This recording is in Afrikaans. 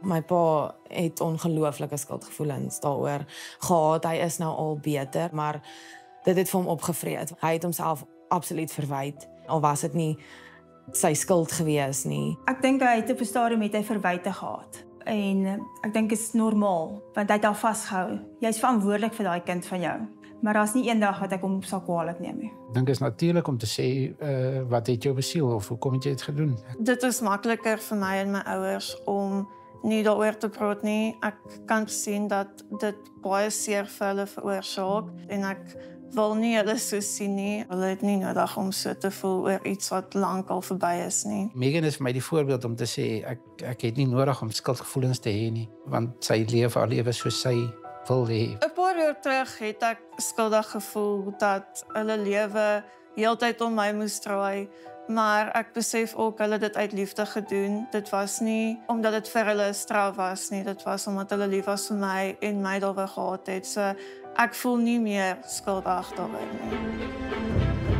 My pa het ongelooflike skuldgevoelens daaroor gehad. Hy is nou al beter, maar dit het vir hom opgevreet. Hy het homself absoluut verwyd, al was dit nie sy skuld gewees nie. Ek dink hy het op 'n stadium met hy verwyte gehad. En ek dink dit is normaal, want hy het haar vasgehou. Jy's verantwoordelik vir daai kind van jou. Maar daar's nie eendag wat ek hom sal kwaadlik neem nie. Ek dink is natuurlik om te sê wat het jou besiel of hoekom het jy dit gedoen? Dit is makliker vir my en my ouers om nie daaroor te praat nie. Ek kan sien dat dit baie seer vir hulle veroorsaak en ek wil nie hulle so sien nie. Hulle het nie nodig om so te voel oor iets wat lank al verby is nie. Megan is vir my die voorbeeld om te sê ek het nie nodig om skuldgevoelens te hê nie, want sy leef haar lewe soos sy wil hê. 'n Paar jaar terug het ek skuldig gevoel dat hulle lewe heeltyd om my moes draai, maar ek besef ook hulle het dit uit liefde gedoen. Dit was nie omdat dit vir hulle 'n straf was nie, dit was omdat hulle lief was vir my en my daaroor gehad het. So ek voel nie meer skuldig daaroor nie.